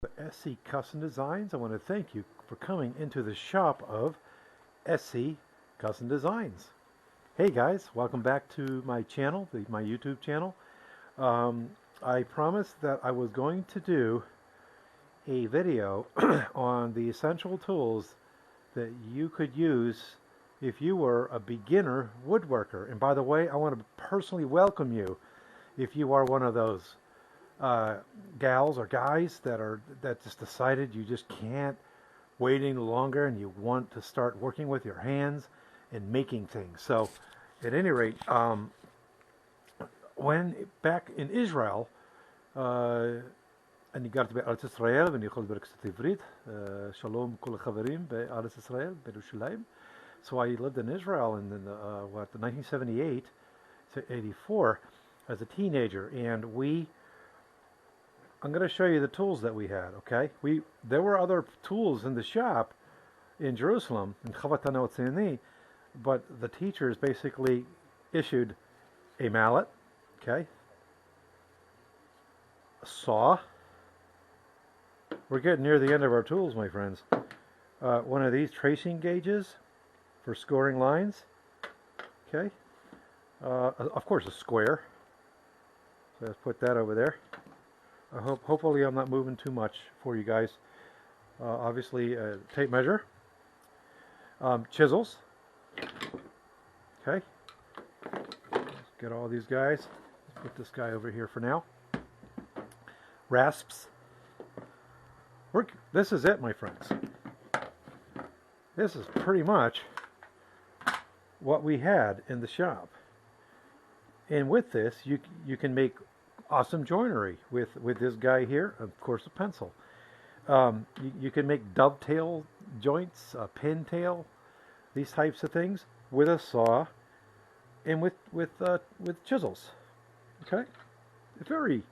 SC Custom Designs. I want to thank you for coming into the shop of SC Custom Designs. Hey guys, welcome back to my channel, my YouTube channel. I promised that I was going to do a video on the essential tools that you could use if you were a beginner woodworker. And by the way, I want to personally welcome you if you are one of those gals or guys that just decided you just can't wait any longer and you want to start working with your hands and making things. So at any rate, when back in Israel, אני גרתי בארץ ישראל ואני יכול לדבר קצת עברית. שלום כל החברים בארץ ישראל, בירושלים. So I lived in Israel in the 1978 to 84 as a teenager, and I'm going to show you the tools that we had, okay? There were other tools in the shop in Jerusalem, in Chavat Tzini, but the teachers basically issued a mallet, okay? A saw. We're getting near the end of our tools, my friends. One of these tracing gauges for scoring lines, okay? Of course, a square. So let's put that over there. Hopefully I'm not moving too much for you guys. Obviously, a tape measure, chisels. Okay, let's get all these guys. Let's put this guy over here for now. Rasps. This is it, my friends. This is pretty much what we had in the shop. And with this, you can make awesome joinery with this guy here, of course a pencil. You can make dovetail joints, pintail, these types of things with a saw and with chisels. Okay, very,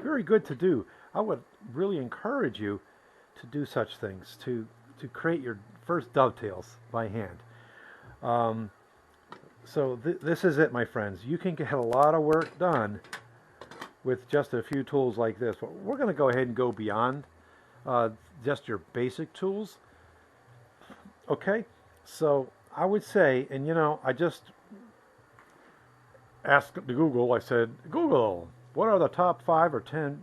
very good to do. I would really encourage you to do such things, to create your first dovetails by hand. So this is it, my friends. You can get a lot of work done with just a few tools like this. But we're going to go ahead and go beyond just your basic tools. Okay, so I would say, and I just asked Google, I said, Google, what are the top 5 or 10,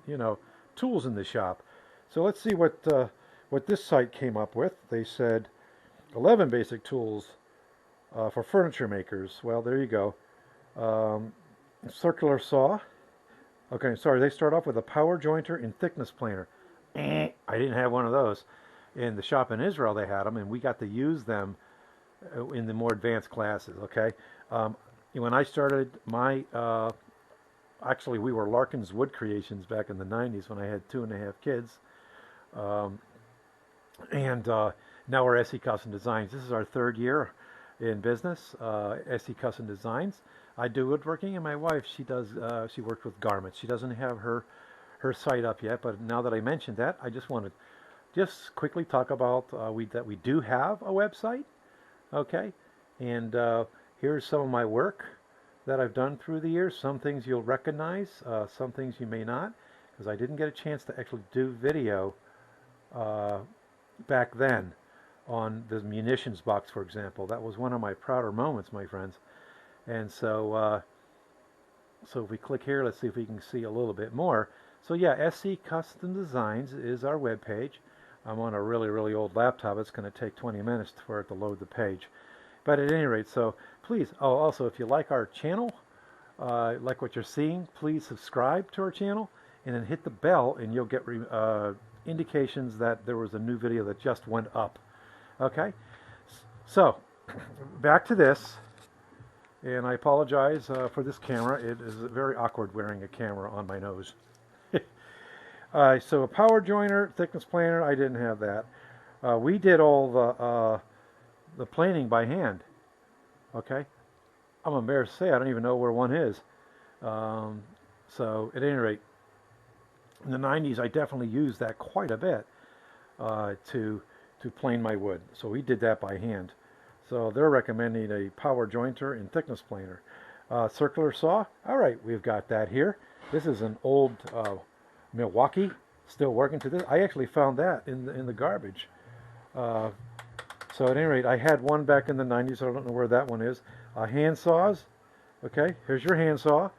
tools in the shop? So let's see what this site came up with. They said 11 basic tools for furniture makers. Well, there you go. Circular saw. Okay, sorry, they start off with a power jointer and thickness planer. I didn't have one of those. In the shop in Israel, they had them, and we got to use them in the more advanced classes, okay? When I started actually, we were Larkin's Wood Creations back in the 90s when I had 2.5 kids. Now we're SC Custom Designs. This is our 3rd year in business, SC Custom Designs. I do woodworking, and my wife, she works with garments. She doesn't have her site up yet, but now that I mentioned that, I just want to just quickly talk about that we do have a website, okay? And here's some of my work that I've done through the years. Some things you'll recognize, some things you may not, because I didn't get a chance to actually do video back then on the munitions box, for example. That was one of my prouder moments, my friends. And so if we click here, let's see if we can see a little bit more. So yeah, SC Custom Designs is our web page. I'm on a really, really old laptop. It's going to take 20 minutes for it to load the page. But at any rate, so please, also if you like our channel, like what you're seeing, please subscribe to our channel and then hit the bell, and you'll get indications that there was a new video that just went up. Okay, so back to this. And I apologize for this camera. It is very awkward wearing a camera on my nose. So a power joiner, thickness planer, I didn't have that. We did all the planing by hand. Okay, I'm embarrassed to say I don't even know where one is. So at any rate, in the 90s, I definitely used that quite a bit to plane my wood. So we did that by hand. So they're recommending a power jointer and thickness planer. Circular saw. All right, we've got that here. This is an old Milwaukee still working to this. I actually found that in the garbage. Uh, so at any rate, I had one back in the 90s. So I don't know where that one is. Hand saws. Okay, here's your hand saw.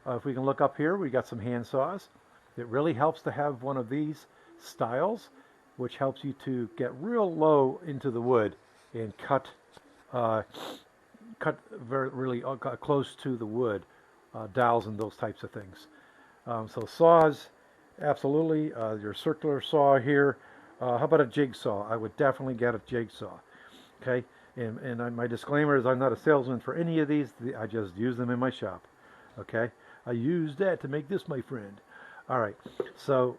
If we can look up here, we got some hand saws. It really helps to have one of these styles, which helps you to get real low into the wood and cut really close to the wood, dowels and those types of things. So saws, absolutely. Your circular saw here. How about a jigsaw? I would definitely get a jigsaw. Okay, and my disclaimer is I'm not a salesman for any of these. I just use them in my shop. Okay, I use that to make this, my friend. All right, so,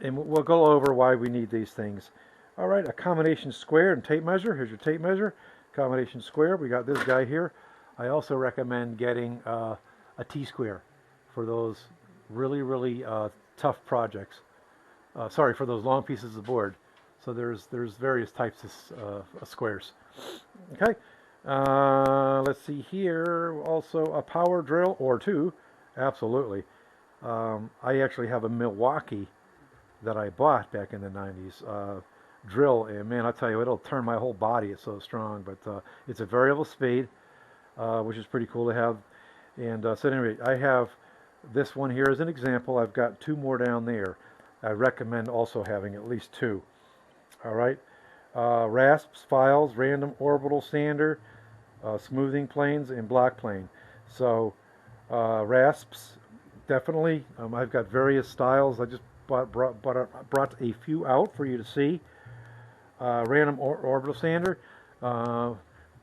and we'll go over why we need these things. All right, a combination square and tape measure. Here's your tape measure. Combination square. We got this guy here. I also recommend getting a T-square for those really tough projects. Sorry, for those long pieces of board. So there's various types of squares. Okay. Let's see here. Also a power drill or two. Absolutely. I actually have a Milwaukee that I bought back in the 90s drill, and man, I'll tell you, it'll turn my whole body. It's so strong, but it's a variable speed, which is pretty cool to have. And so anyway, I have this one here as an example. I've got two more down there. I recommend also having at least two. All right. Rasps, files, random orbital sander, smoothing planes, and block plane. So rasps, definitely. I've got various styles. I just brought a few out for you to see. Random orbital sander.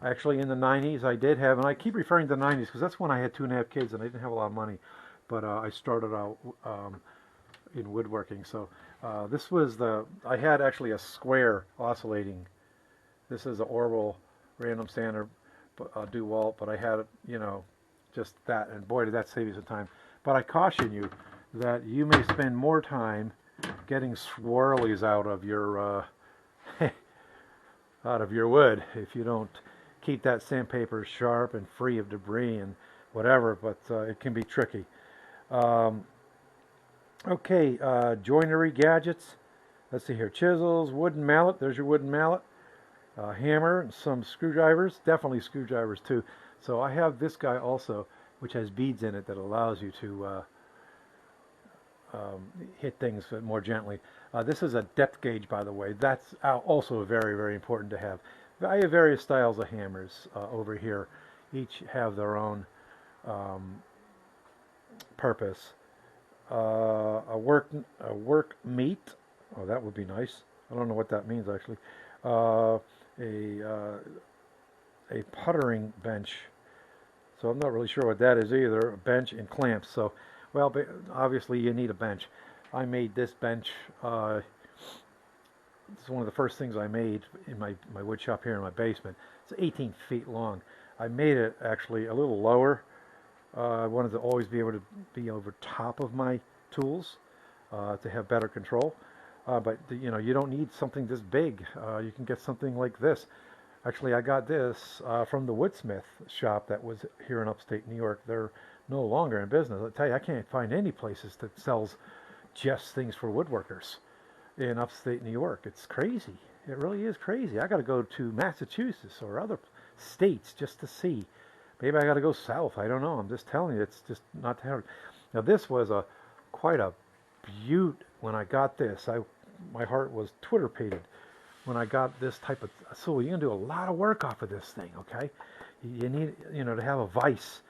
Actually, in the 90s, I did have, and I keep referring to the 90s because that's when I had 2.5 kids and I didn't have a lot of money. But I started out in woodworking. So this was I had actually a square oscillating. This is an orbital random sander DeWalt, but I had, just that. And boy, did that save you some time. But I caution you that you may spend more time getting swirlies out of your wood if you don't keep that sandpaper sharp and free of debris and whatever, but it can be tricky. Okay, joinery gadgets. Let's see here. Chisels, wooden mallet. There's your wooden mallet. Hammer and some screwdrivers. Definitely screwdrivers too. So I have this guy also, which has beads in it that allows you to hit things more gently. This is a depth gauge, by the way. That's also very important to have. I have various styles of hammers over here. Each have their own purpose. A work meat. Oh, that would be nice. I don't know what that means actually. A puttering bench. So I'm not really sure what that is either. A bench and clamps. So, well, obviously you need a bench. I made this bench. It's one of the first things I made in my wood shop here in my basement. It's 18 feet long. I made it actually a little lower. I wanted to always be able to be over top of my tools to have better control. But you don't need something this big. You can get something like this. Actually, I got this from the Woodsmith shop that was here in upstate New York. They're no longer in business. I'll tell you, I can't find any places that sells just things for woodworkers in upstate New York. It's crazy. It really is crazy. I got to go to Massachusetts or other states just to see. Maybe I got to go south. I don't know. I'm just telling you, it's just not hard. Now this was quite a beaut when I got this. My heart was twitterpated when I got this type of. So you're gonna do a lot of work off of this thing, okay? You need to have a vise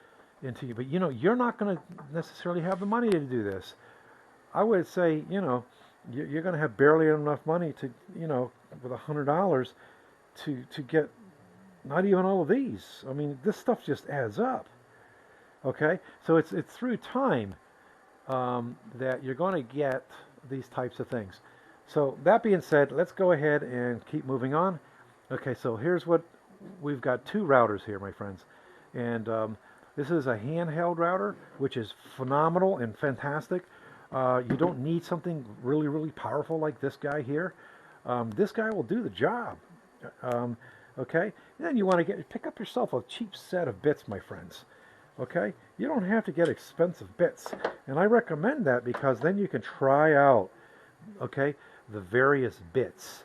into you, but you're not gonna necessarily have the money to do this. I would say you're gonna have barely enough money to with $100 to get not even all of these. I mean, this stuff just adds up. Okay, so it's through time that you're going to get these types of things. So that being said, let's go ahead and keep moving on. Okay, so here's what we've got. Two routers here, my friends, and this is a handheld router, which is phenomenal and fantastic. You don't need something really powerful like this guy here. This guy will do the job. Okay, and then you want to pick up yourself a cheap set of bits, my friends. Okay, you don't have to get expensive bits, and I recommend that because then you can try out okay, the various bits.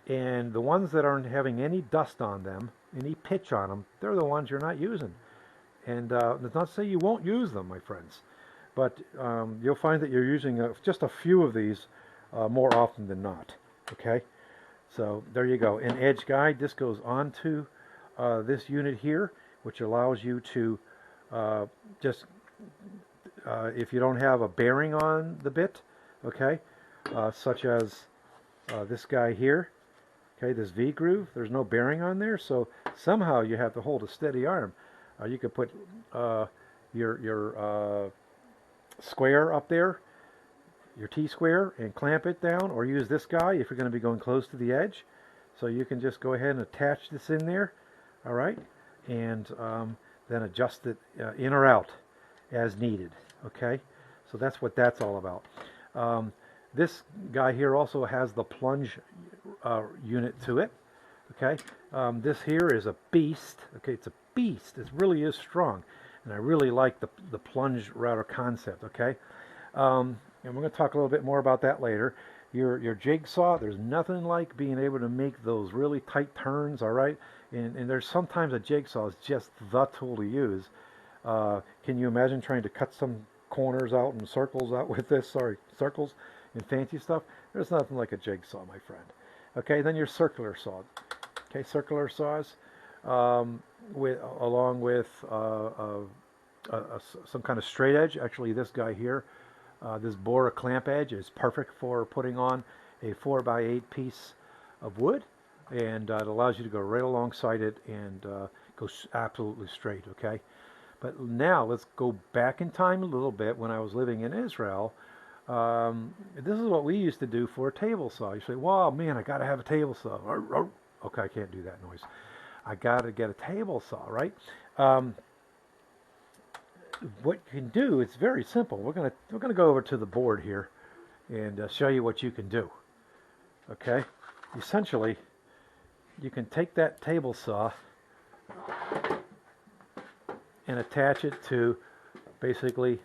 And the ones that aren't having any dust on them, any pitch on them, they're the ones you're not using. And that's not to say you won't use them, my friends, but you'll find that you're using just a few of these more often than not. Okay, so there you go. An edge guide. This goes onto this unit here, which allows you to just if you don't have a bearing on the bit, okay, such as this guy here. Okay, this V groove, there's no bearing on there, so somehow you have to hold a steady arm. You could put your square up there, your T-square, and clamp it down, or use this guy if you're going to be going close to the edge. So you can just go ahead and attach this in there, all right, and then adjust it in or out as needed, okay? So that's what that's all about. This guy here also has the plunge unit to it, okay? This here is a beast, okay? It's a beast. It really is strong, and I really like the plunge router concept, okay? And we're going to talk a little bit more about that later. Your jigsaw, there's nothing like being able to make those really tight turns, all right? And there's sometimes a jigsaw is just the tool to use. Can you imagine trying to cut some corners out and circles out with this? Sorry, circles and fancy stuff. There's nothing like a jigsaw, my friend. Okay, then your circular saw. Okay, circular saws, along with some kind of straight edge. Actually, this guy here, this Bora clamp edge is perfect for putting on a 4x8 piece of wood, and it allows you to go right alongside it and go absolutely straight. Okay, but now let's go back in time a little bit. When I was living in Israel, this is what we used to do for a table saw. You say, "Wow, man, I got to have a table saw." Okay, I can't do that noise. I got to get a table saw, right? What you can do, it's very simple. We're gonna go over to the board here and show you what you can do. Okay, essentially, you can take that table saw and attach it to basically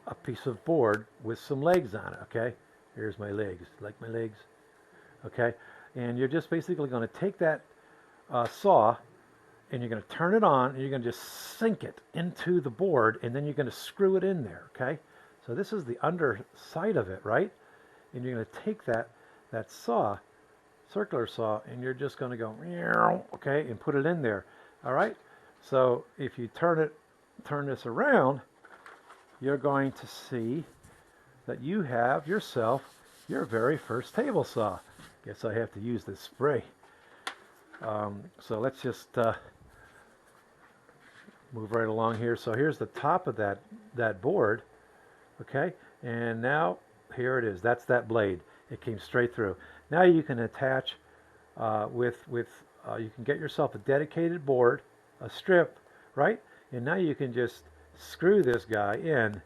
a piece of board with some legs on it. Okay, here's my legs. Like my legs? Okay, and you're just basically going to take that saw and you're going to turn it on and you're going to just sink it into the board, and then you're going to screw it in there. Okay, so this is the underside of it, right? And you're going to take that saw, circular saw, and you're just going to go, okay, and put it in there. All right, so if you turn this around, you're going to see that you have yourself your very first table saw. Guess I have to use this spray. So let's just move right along here. So here's the top of that board, okay? And now here it is. That's that blade. It came straight through. Now you can attach you can get yourself a dedicated board, a strip, right? And now you can just screw this guy in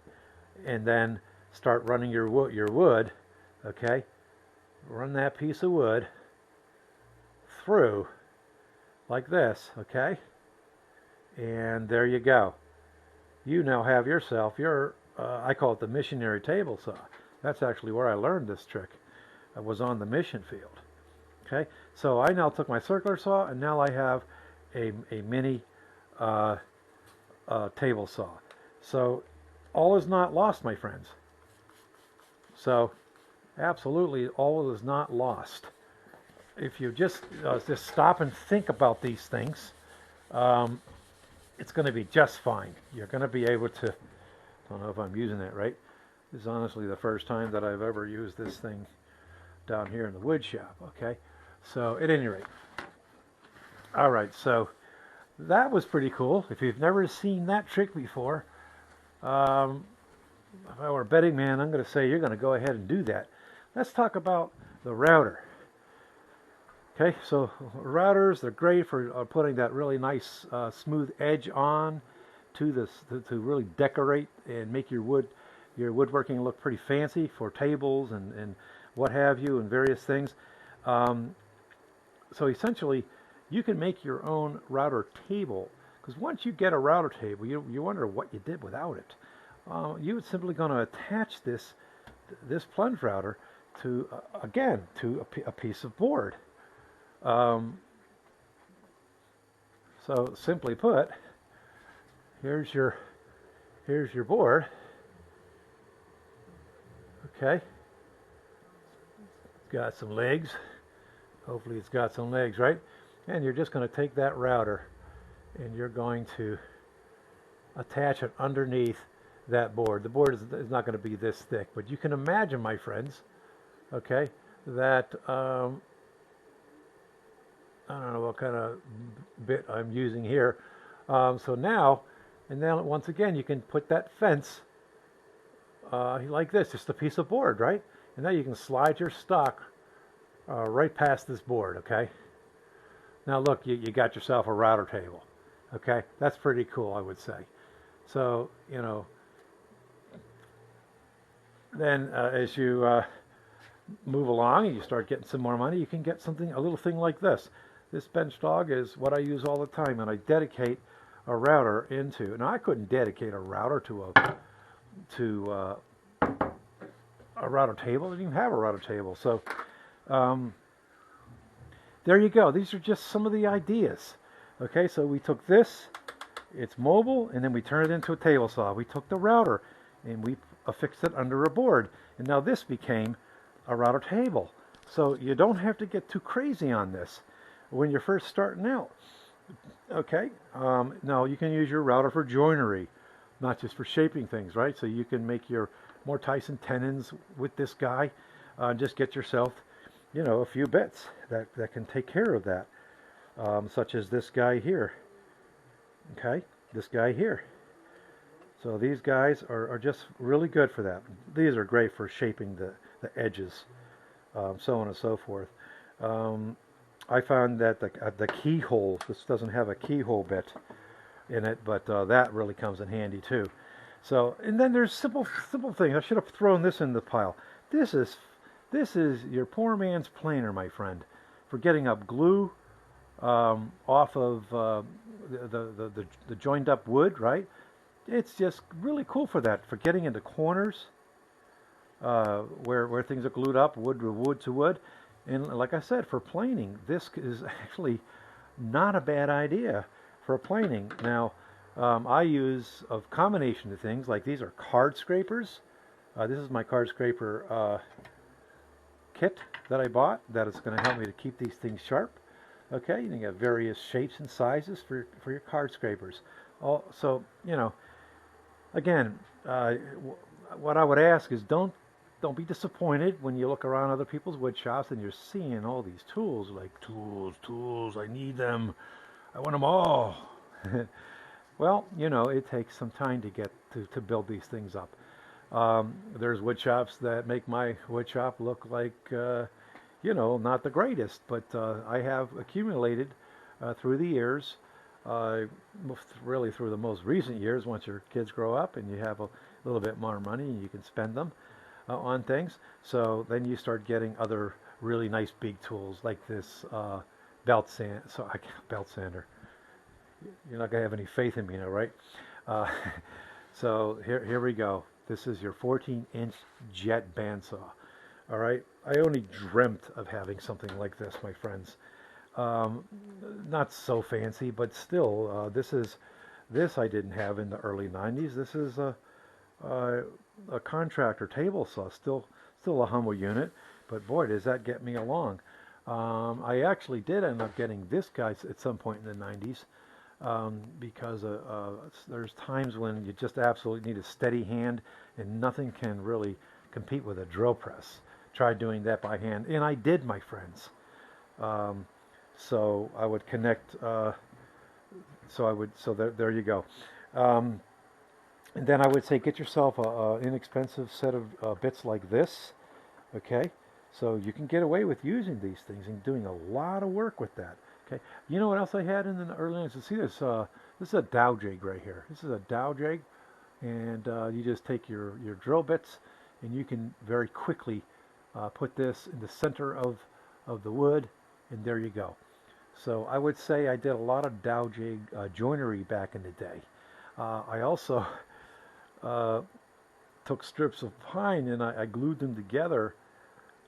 and then start running your wood, okay? Run that piece of wood through like this, okay? And there you go. You now have yourself your, I call it the missionary table saw. That's actually where I learned this trick. I was on the mission field. Okay, so I now took my circular saw, and now I have a mini table saw. So all is not lost, my friends. So absolutely all is not lost. If you just stop and think about these things, it's going to be just fine. You're going to be able to, I don't know if I'm using that right. This is honestly the first time that I've ever used this thing down here in the wood shop, okay? So at any rate, all right, so that was pretty cool. If you've never seen that trick before, if I were a betting man, I'm going to say you're going to go ahead and do that. Let's talk about the router. Okay, so routers, they're great for putting that really nice smooth edge on to this to really decorate and make your woodworking look pretty fancy for tables and what have you, and various things. So essentially, you can make your own router table, because once you get a router table, you wonder what you did without it. You're simply going to attach this this plunge router to, again, to a piece of board. Um, so simply put, here's your board. Okay, it's got some legs. Hopefully it's got some legs, right? And you're just going to take that router and you're going to attach it underneath that board. The board is not going to be this thick, but you can imagine, my friends, okay, that I don't know what kind of bit I'm using here. So now, and then once again, you can put that fence like this, just a piece of board, right? And now you can slide your stock right past this board, okay? Now look, you got yourself a router table, okay? That's pretty cool, I would say. So, you know, then as you move along and you start getting some more money, you can get something, a little thing like this. This bench dog is what I use all the time, and I dedicate a router into. Now I couldn't dedicate a router to a router table. I didn't even have a router table. So there you go. These are just some of the ideas. Okay, so we took this, it's mobile, and then we turned it into a table saw. We took the router and we affixed it under a board, and now this became a router table. So you don't have to get too crazy on this when you're first starting out. Okay, now you can use your router for joinery, not just for shaping things, right? So you can make your more Tyson tenons with this guy. Just get yourself, you know, a few bits that can take care of that, such as this guy here. Okay, this guy here. So these guys are just really good for that. These are great for shaping the edges, so on and so forth. I found that the keyhole, this doesn't have a keyhole bit in it, but that really comes in handy too. So, and then there's simple things. I should have thrown this in the pile. This is your poor man's planer, my friend, for getting up glue off of the joined up wood, right? It's just really cool for that, for getting into corners where things are glued up, wood to wood. And like I said, for planing, this is actually not a bad idea for planing. Now, I use a combination of things, like these are card scrapers. This is my card scraper kit that I bought that is going to help me to keep these things sharp. Okay, you can get various shapes and sizes for your card scrapers. So, you know, again, what I would ask is don't be disappointed when you look around other people's wood shops and you're seeing all these tools, like tools, I need them, I want them all. Well, you know, it takes some time to get to build these things up. There's wood shops that make my wood shop look like, you know, not the greatest, but I have accumulated through the years, really through the most recent years, once your kids grow up and you have a little bit more money and you can spend them on things. So then you start getting other really nice big tools like this belt sander. You're not going to have any faith in me now, right? So here we go. This is your 14-inch jet bandsaw. All right. I only dreamt of having something like this, my friends. Not so fancy, but still, this I didn't have in the early 90s. This is a contractor table saw, still a humble unit, but boy, does that get me along. I actually did end up getting this guy at some point in the 90s. Because there's times when you just absolutely need a steady hand, and nothing can really compete with a drill press. Tried doing that by hand, and I did, my friends. So I would connect. So there you go. And then I would say get yourself a inexpensive set of bits like this. Okay, so you can get away with using these things and doing a lot of work with that. Okay, you know what else I had in the early 90s? See this? This is a dowel jig right here. This is a dowel jig, and you just take your drill bits, and you can very quickly put this in the center of the wood, and there you go. So I would say I did a lot of dowel jig joinery back in the day. I also took strips of pine and I glued them together.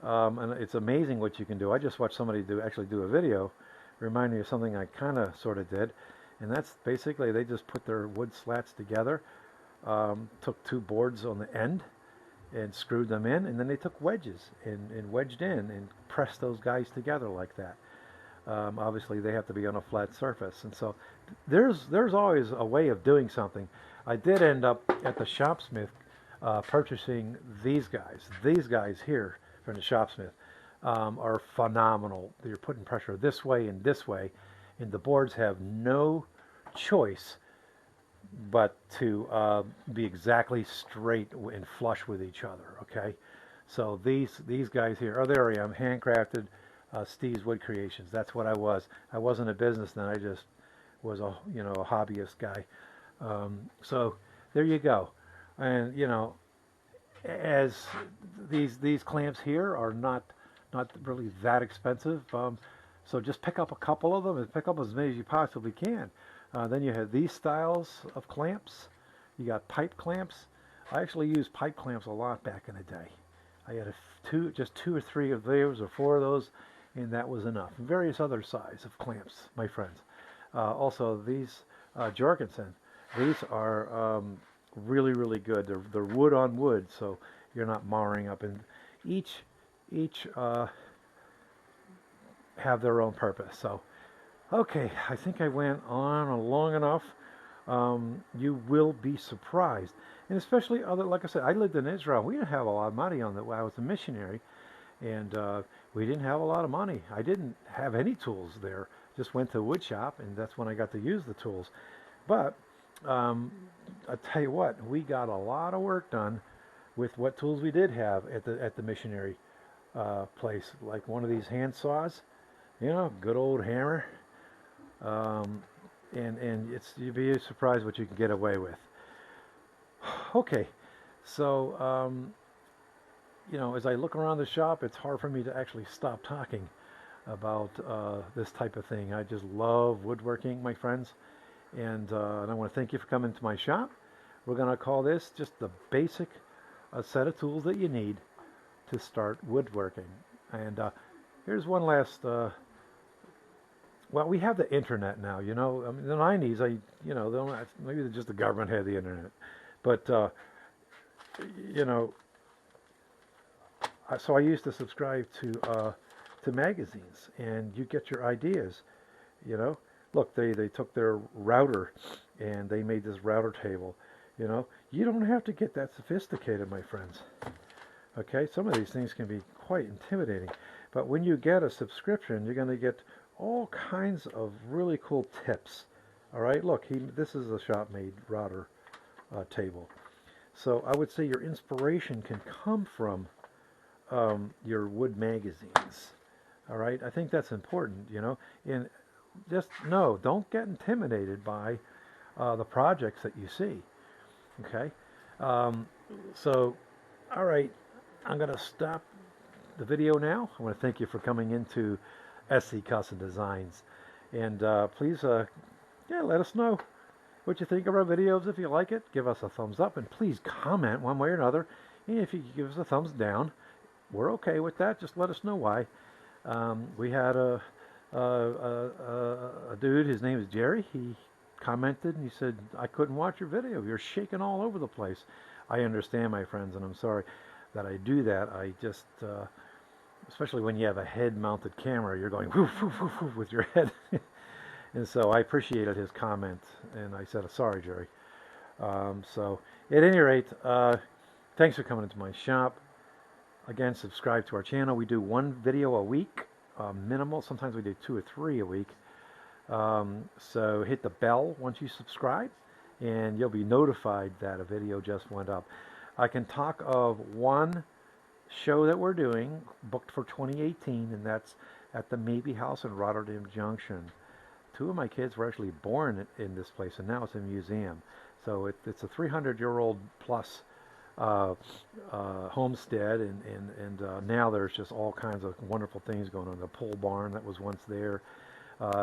And it's amazing what you can do. I just watched somebody actually do a video, remind me of something I kind of sort of did, and that's basically they just put their wood slats together, took two boards on the end, and screwed them in, and then they took wedges and wedged in and pressed those guys together like that. Obviously, they have to be on a flat surface, and so there's always a way of doing something. I did end up at the shopsmith purchasing these guys. These guys here from the shopsmith are phenomenal. You're putting pressure this way, and the boards have no choice but to be exactly straight and flush with each other. Okay, so these guys here. Oh, there I am, handcrafted Steve's Wood Creations. That's what I was. I wasn't a business then. I just was a a hobbyist guy. So there you go. And as these clamps here are not really that expensive. So just pick up a couple of them and pick up as many as you possibly can. Then you have these styles of clamps. You got pipe clamps. I actually used pipe clamps a lot back in the day. I had just two or three of those or four of those, and that was enough. Various other size of clamps, my friends. Also, these Jorgensen, these are really, really good. They're wood on wood, so you're not marring up. And each have their own purpose. So, okay, I think I went on long enough. You will be surprised, and especially like I said, I lived in Israel. We didn't have a lot of money on that. I was a missionary, and we didn't have a lot of money. I didn't have any tools there. Just went to a wood shop, and that's when I got to use the tools. But I tell you what, we got a lot of work done with what tools we did have at the missionary place, like one of these hand saws, good old hammer, and you'd be surprised what you can get away with. Okay, so as I look around the shop, it's hard for me to actually stop talking about this type of thing. I just love woodworking, my friends, and I want to thank you for coming to my shop. We're going to call this just the basic set of tools that you need to start woodworking. And here's one last. Well, we have the internet now. I mean, in the '90s, maybe just the government had the internet, but so I used to subscribe to magazines, and you get your ideas. Look, they took their router and they made this router table. You don't have to get that sophisticated, my friends. Okay, some of these things can be quite intimidating, but when you get a subscription, you're going to get all kinds of really cool tips. All right, look, this is a shop-made router table. So I would say your inspiration can come from your wood magazines. All right, I think that's important, and just don't get intimidated by the projects that you see. Okay, so all right, I'm going to stop the video now. I want to thank you for coming into SC Custom Designs, and please let us know what you think of our videos. If you like it, give us a thumbs up, and please comment one way or another. And if you give us a thumbs down, we're okay with that. Just let us know why. We had a dude, his name is Jerry. He commented and he said, I couldn't watch your video. You're shaking all over the place. I understand, my friends, and I'm sorry that I do that. I just especially when you have a head-mounted camera, you're going woof, woof, woof, woof with your head. And so I appreciated his comment, and I said, sorry, Jerry. So at any rate, thanks for coming into my shop. Again, subscribe to our channel. We do one video a week, minimal. Sometimes we do 2 or 3 a week. So hit the bell once you subscribe, and you'll be notified that a video just went up. I can talk of one show that we're doing, booked for 2018, and that's at the Maybe House in Rotterdam Junction. 2 of my kids were actually born in this place, and now it's a museum. So it's a 300-year-old plus homestead, and now there's just all kinds of wonderful things going on. The pole barn that was once there.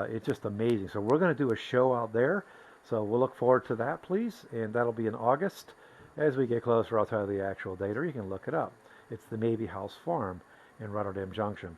It's just amazing. So we're going to do a show out there. So we'll look forward to that, please. And that'll be in August As we get closer, I'll tell you the actual date, or you can look it up. It's the Navy House Farm in Rotterdam Junction.